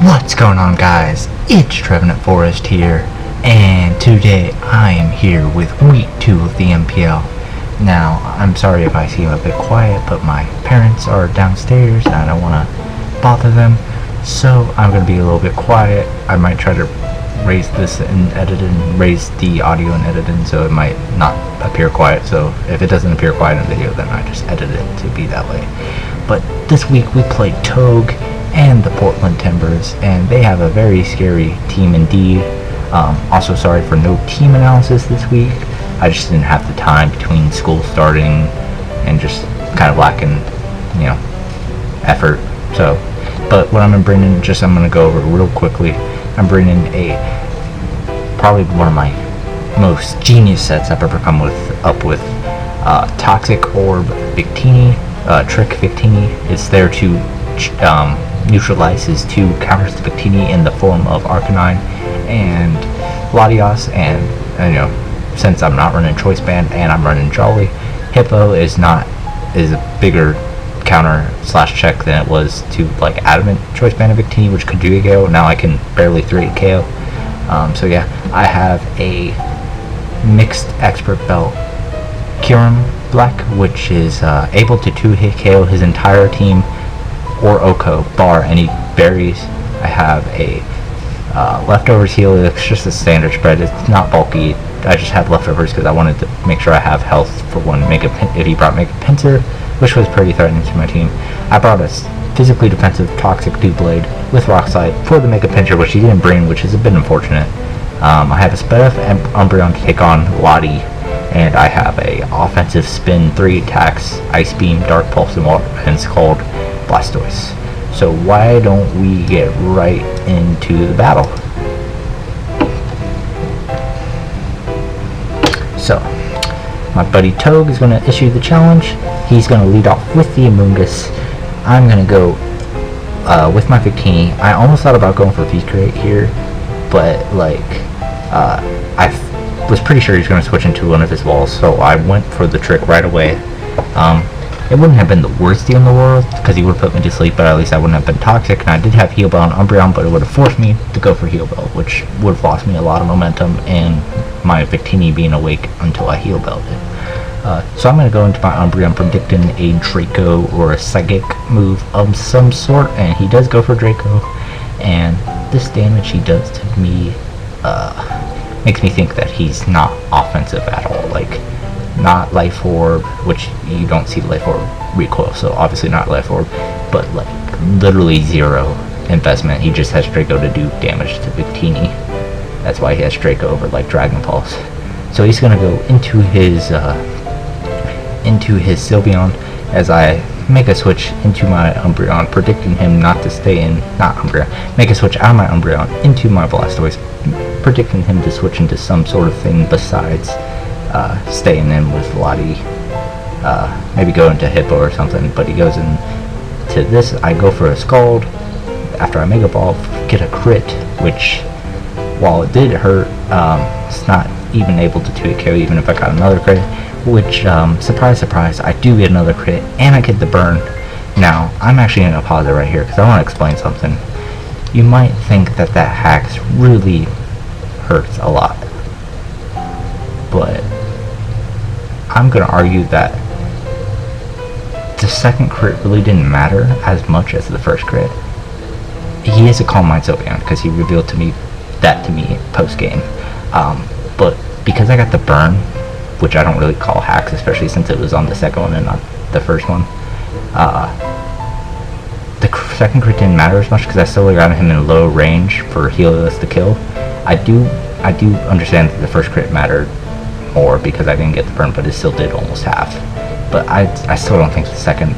What's going on, guys? It's Trevenant Forest here, and today I am here with week 2 of the NPL. Now, I'm sorry if I seem a bit quiet, but my parents are downstairs and I don't want to bother them, so I'm going to be a little bit quiet. I might try to raise this and edit and raise the audio and edit it so it might not appear quiet. So if it doesn't appear quiet in the video, then I just edit it to be that way. But this week we played Togue and the Portland Timburrs, and they have a very scary team indeed. Also sorry for no team analysis this week. I just didn't have the time between school starting and just kind of lacking, effort. So, but what I'm gonna bring in, I'm gonna go over real quickly. I'm bringing probably one of my most genius sets I've ever come up with. Toxic Orb Victini, Trick Victini. It's there to neutralize his 2 counters to Victini in the form of Arcanine and Latios, and since I'm not running Choice Band and I'm running Jolly, Hippo is a bigger counter / check than it was to like Adamant Choice Band of Victini, which could do a KO. Now I can barely 3 KO. So yeah, I have a mixed expert belt Kyurem Black, which is able to 2-hit KO his entire team or Oko, bar any berries. I have a leftovers heal. It's just a standard spread. It's not bulky. I just have leftovers because I wanted to make sure I have health for when if he brought Mega Pinsir, which was pretty threatening to my team. I brought a physically defensive Toxic Doublade with Rock Slide for the Mega Pinsir, which he didn't bring, which is a bit unfortunate. I have a Sped Up and Umbreon to take on Lottie, and I have a offensive spin 3 attacks, Ice Beam, Dark Pulse, and it's called Blastoise. So why don't we get right into the battle? So my buddy Togue is going to issue the challenge. He's going to lead off with the Amoonguss. I'm going to go with my Victini. I almost thought about going for V-Crate here, but I was pretty sure he was going to switch into one of his walls, so I went for the trick right away. It wouldn't have been the worst deal in the world because he would have put me to sleep, but at least I wouldn't have been toxic. And I did have Heal Bell and Umbreon, but it would have forced me to go for Heal Bell, which would have lost me a lot of momentum and my Victini being awake until I Heal Belled it. So I'm going to go into my Umbreon predicting a Draco or a Psychic move of some sort, and he does go for Draco. And this damage he does to me makes me think that he's not offensive at all. Not Life Orb, which you don't see Life Orb recoil, so obviously not Life Orb, but literally 0 investment. He just has Draco to do damage to Victini. That's why he has Draco over Dragon Pulse. So he's gonna go into his Sylveon as I make a switch into my Umbreon, predicting him not to stay in, make a switch out of my Umbreon into my Blastoise, predicting him to switch into some sort of thing besides staying in with Lottie, maybe go into Hippo or something, but he goes into this. I go for a Scald after I Mega Ball, get a crit, which, while it did hurt, it's not even able to 2-hit KO even if I got another crit, which, surprise surprise, I do get another crit, and I get the burn. Now, I'm actually going to pause it right here because I want to explain something. You might think that Hacks really hurts a lot, but I'm going to argue that the second crit really didn't matter as much as the first crit. He is a Calm Mind Sylveon because he revealed that to me post-game. But because I got the burn, which I don't really call hacks, especially since it was on the second one and not the first one, the second crit didn't matter as much because I still got him in low range for Helios to kill. I do understand that the first crit mattered more because I didn't get the burn, but it still did almost half. But I still don't think the second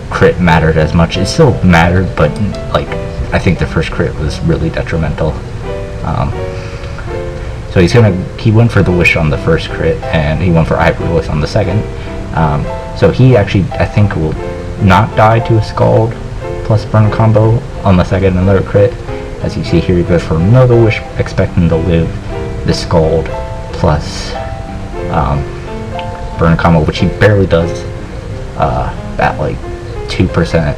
crit mattered as much. It still mattered, but I think the first crit was really detrimental. So he went for the Wish on the first crit, and he went for Hyper Voice on the second. So he actually, I think, will not die to a Scald plus burn combo on the second and third crit. As you see here, he goes for another Wish, expecting to live the Scald plus burn combo, which he barely does at 2%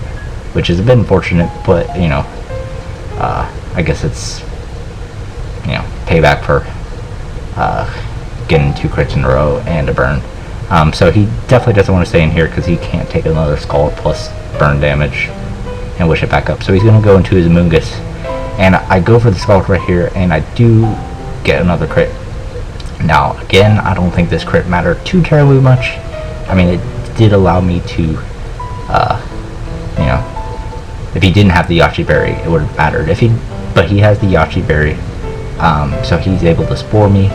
which is a bit unfortunate, but I guess it's payback for getting 2 crits in a row and a burn. So he definitely doesn't want to stay in here because he can't take another Skull plus burn damage and wish it back up. So he's going to go into his Amoonguss, and I go for the Skull right here, and I do get another crit. Now again, I don't think this crit mattered too terribly much. I mean, it did allow me to if he didn't have the Yachi Berry, it would have mattered. But he has the Yachi Berry, so he's able to spore me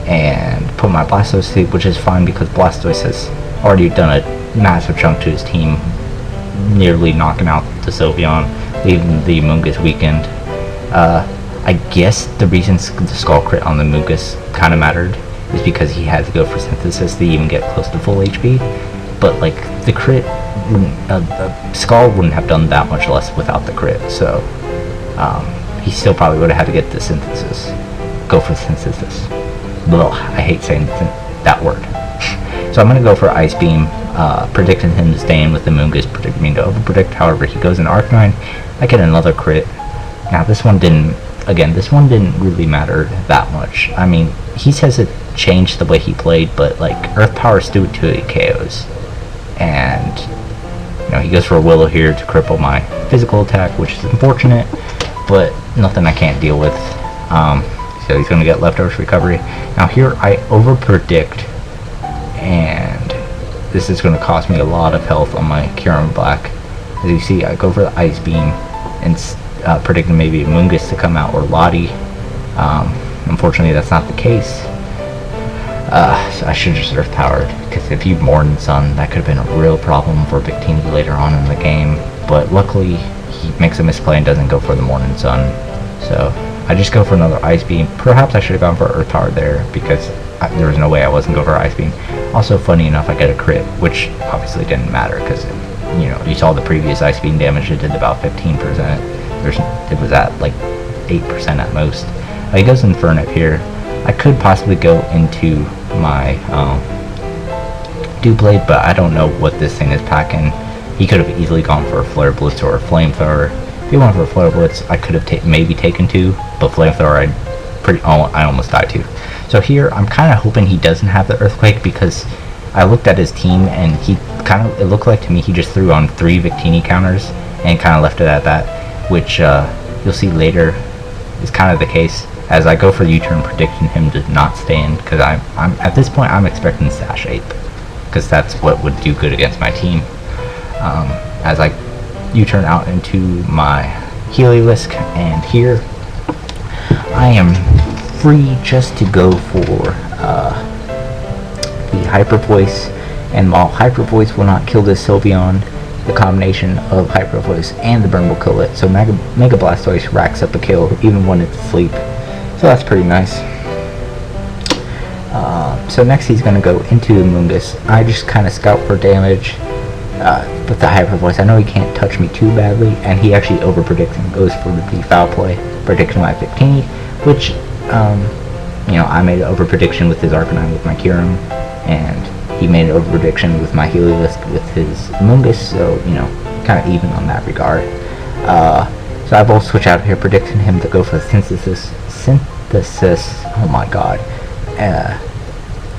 and put my Blastoise to sleep, which is fine because Blastoise has already done a massive chunk to his team, nearly knocking out the Sylveon, leaving the Amoonguss weakened. I guess the reason the Skull crit on the Amoonguss kind of mattered is because he had to go for Synthesis to even get close to full HP, but like the crit, Skull wouldn't have done that much less without the crit, so he still probably would have had to get the Synthesis. Go for Synthesis. Ugh, I hate saying that word. So I'm going to go for Ice Beam, predicting him to stay in with the Amoonguss, predicting me to overpredict. However, he goes in Arcanine. I get another crit. Now this one didn't really matter that much. I mean, he says it changed the way he played, but like Earth Power still to it KOs. And he goes for a Willow here to cripple my physical attack, which is unfortunate, but nothing I can't deal with. So he's going to get Leftovers Recovery. Now here I overpredict, and this is going to cost me a lot of health on my Kyurem Black. As you see, I go for the Ice Beam and predicting maybe Amoonguss to come out or Lottie. Unfortunately, that's not the case. So I should just Earth Powered, because if he Morning Sun, that could have been a real problem for Victini later on in the game. But luckily, he makes a misplay and doesn't go for the Morning Sun. So I just go for another Ice Beam. Perhaps I should have gone for Earth Power there, because there was no way I wasn't going for Ice Beam. Also, funny enough, I get a crit, which obviously didn't matter, because you saw the previous Ice Beam damage. It did about 15%. It was at like 8% at most. He goes Infernape here. I could possibly go into my Doublade, but I don't know what this thing is packing. He could have easily gone for a Flare Blitz or a Flamethrower. If he went for a Flare Blitz, I could have maybe taken 2, but Flamethrower I almost died to. So here I'm kind of hoping he doesn't have the Earthquake, because I looked at his team and it looked like to me he just threw on 3 Victini counters and kind of left it at that, which you'll see later is kind of the case. As I go for the U-turn, predicting him to not stay in, because I'm at this point I'm expecting Sash Ape, because that's what would do good against my team. As I U-turn out into my Heliolisk, and here I am free just to go for the Hyper Voice, and while Hyper Voice will not kill this Sylveon, the combination of Hyper Voice and the burn will kill it. So Mega Blastoise racks up a kill even when it's asleep. So that's pretty nice. So next he's going to go into Amoonguss. I just kind of scout for damage with the Hyper Voice. I know he can't touch me too badly, and he actually overpredicts and goes for the foul play, predicting my 15, which I made an overprediction with his Arcanine with my Kyurem, and he made an overprediction with my Heliolisk with his Amoonguss, so kind of even on that regard. So I will switch out here, predicting him to go for the Synthesis. Oh my god.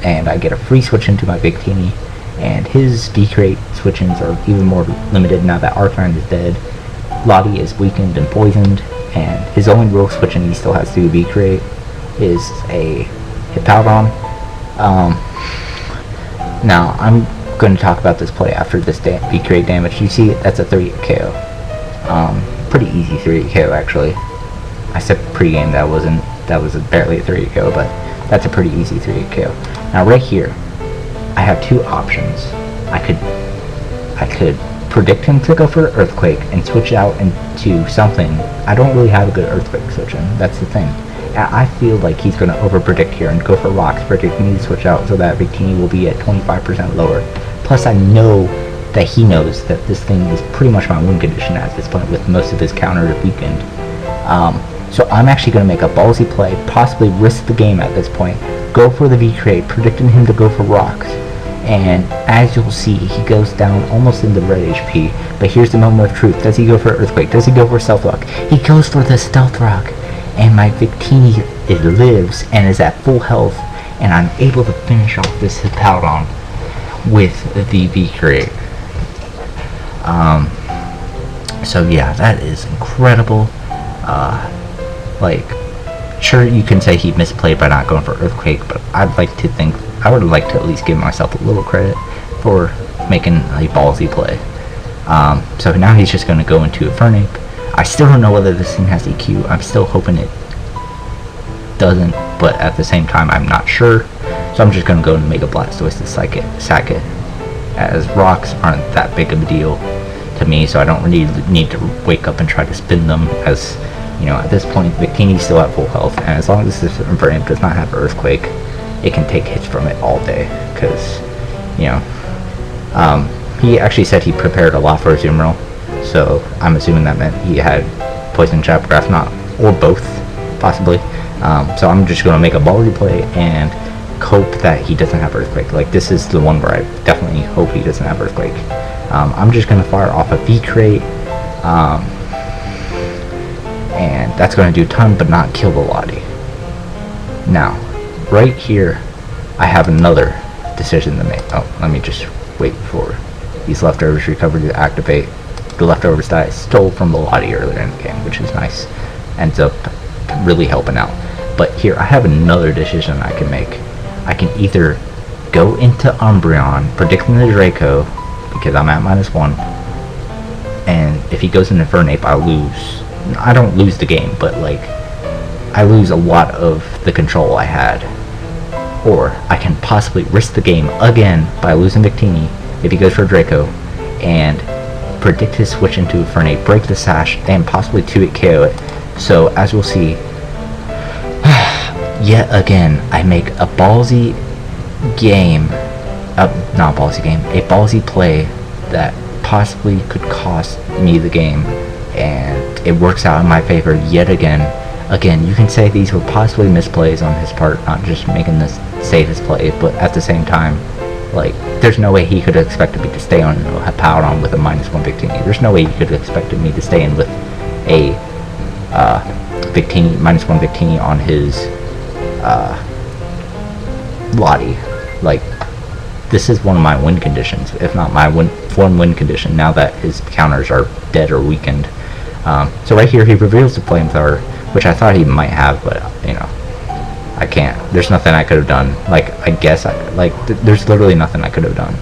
And I get a free switch into my Victini, and his V-Crate switch-ins are even more limited now that Arcanine is dead. Lottie is weakened and poisoned, and his only real switch-in he still has to do V-Crate is a Hippowdon. Now I'm going to talk about this play after this V-Crate damage. You see, that's a 3 KO. Pretty easy 3 KO actually. I said pre-game that was barely a 3 KO, but that's a pretty easy 3 KO. Now right here, I have 2 options. I could predict him to go for Earthquake and switch out into something. I don't really have a good Earthquake switch in. That's the thing. I feel like he's going to overpredict here and go for Rocks, predicting me to switch out so that Victini will be at 25% lower. Plus I know that he knows that this thing is pretty much my win condition at this point, with most of his counters weakened. So I'm actually going to make a ballsy play, possibly risk the game at this point, go for the V-Crate, predicting him to go for Rocks, and as you'll see, he goes down almost into red HP. But here's the moment of truth. Does he go for Earthquake? Does he go for Stealth Rock? He goes for the Stealth Rock, and my Victini, it lives and is at full health, and I'm able to finish off this Hippowdon with the V-Crate. So yeah, that is incredible. Like, sure, you can say he misplayed by not going for Earthquake, but I would like to at least give myself a little credit for making a ballsy play. So now he's just going to go into Infernape. I still don't know whether this thing has EQ. I'm still hoping it doesn't, but at the same time, I'm not sure. So I'm just going to go and Mega Blastoise to sack it, as rocks aren't that big of a deal to me, so I don't really need to wake up and try to spin them, as, you know, at this point, Victini's still at full health, and as long as this Infernape does not have Earthquake, it can take hits from it all day, because, you know, he actually said he prepared a lot for his Azumarill, so I'm assuming that meant he had Poison Jab, Grass Knot, or both, possibly. So I'm just going to make a ballsy play and hope that he doesn't have Earthquake. Like, this is the one where I definitely hope he doesn't have Earthquake. I'm just going to fire off a V-Crate, and that's going to do a ton, but not kill the Lottie. Now, right here, I have another decision to make. Oh, let me just wait for these leftovers recovered to activate the leftovers that I stole from the Lottie earlier in the game, which is nice. Ends up really helping out. But here, I have another decision I can make. I can either go into Umbreon, predicting the Draco, because I'm at -1, and if he goes into Infernape, I lose. I don't lose the game, but, like, I lose a lot of the control I had. Or I can possibly risk the game again by losing Victini if he goes for Draco, and predict his switch into Infernape, break the Sash, and possibly 2-hit KO it. So, as we'll see, yet again, I make a ballsy game, not a ballsy game, a ballsy play that possibly could cost me the game, and it works out in my favor yet again. Again, you can say these were possibly misplays on his part, not just making this safest play, but at the same time, like, there's no way he could have expected me to stay on a Hippowdon with a -1 Victini. There's no way he could have expected me to stay in with a Victini, -1 Victini on his Lottie. Like, this is one of my win conditions, if not my form win condition, now that his counters are dead or weakened. So right here, he reveals the Flamethrower, which I thought he might have, but, you know, I can't. There's nothing I could have done. Like, I guess, there's literally nothing I could have done.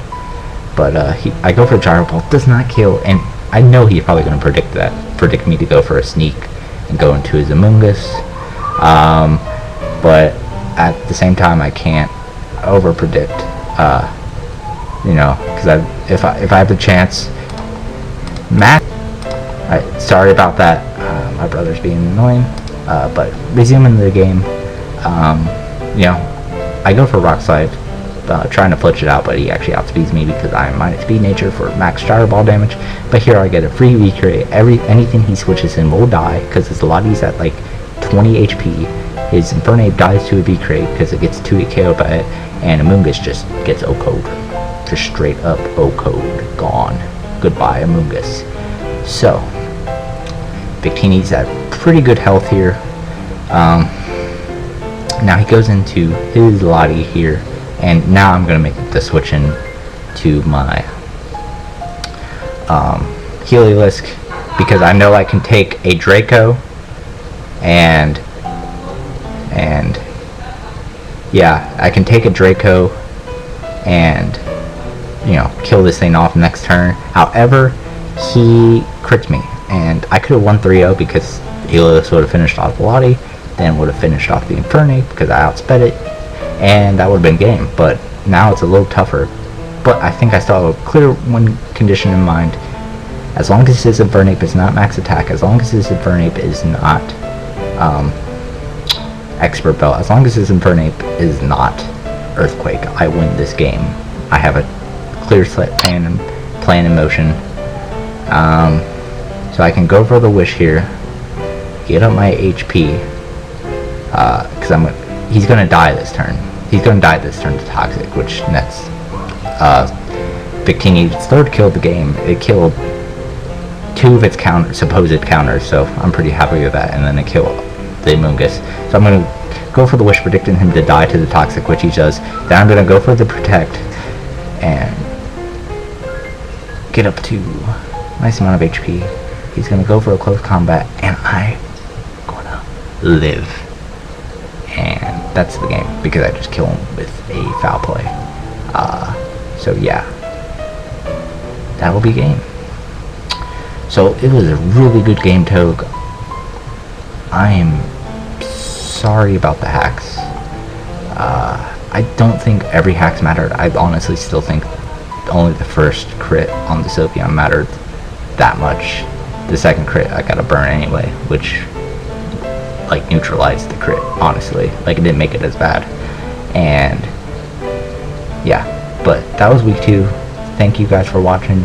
But, I go for Gyro Ball, does not kill, and I know he's probably going to predict me to go for a Sneak and go into his Amoonguss. But at the same time, I can't over-predict, you know, because if I have the chance, sorry about that, my brother's being annoying, but resuming the game, you know, I go for Rock Slide, trying to flitch it out, but he actually outspeeds me because I am -speed nature for max Gyro Ball damage. But here I get a free V-Crate. Anything he switches in will die, because his Lottie's at like 20 HP. His Infernape dies to a V-Crate because it gets 2-hit KO by it, and Amoonguss just gets O-Code. Just straight up O-Code. Gone. Goodbye, Amoonguss. So, Victini's at pretty good health here. Now he goes into his Lottie here, and now I'm going to make the switch in to my Heliolisk, because I know I can take a Draco and yeah, I can take a Draco and, you know, kill this thing off next turn. However, he crits me, and I could have won 3-0 because Heliolisk would have finished off the Lottie, then would have finished off the Infernape because I outsped it, and that would have been game. But now it's a little tougher, but I think I still have a clear win condition in mind. As long as his Infernape is not max attack, as long as his Infernape is not Expert Belt, as long as his Infernape is not Earthquake, I win this game. I have a clear plan in motion. So I can go for the Wish here, get up my HP, because he's gonna die this turn. He's gonna die this turn to Toxic, which that's Victini's third kill of the game. It killed 2 of its supposed counters, so I'm pretty happy with that. And then it killed the Mungus. So I'm going to go for the Wish, predicting him to die to the Toxic, which he does. Then I'm going to go for the Protect and get up to a nice amount of HP. He's going to go for a close combat, and I'm going to live. And that's the game, because I just kill him with a foul play. So yeah, that will be game. So it was a really good game, Togue. I am sorry about the hacks. I don't think every hack's mattered. I honestly still think only the first crit on the Sylveon mattered that much. The second crit I got a burn anyway, which like neutralized the crit, honestly. Like, it didn't make it as bad. And yeah, but that was week 2. Thank you guys for watching.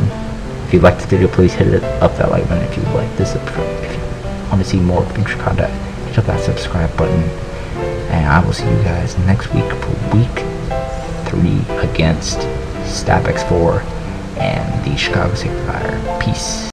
If you liked this video, please hit up that like button. If you like this, if you want to see more future content, hit up that subscribe button. And I will see you guys next week for week 3 against Stab X4 and the Chicago Sacred Fire. Peace.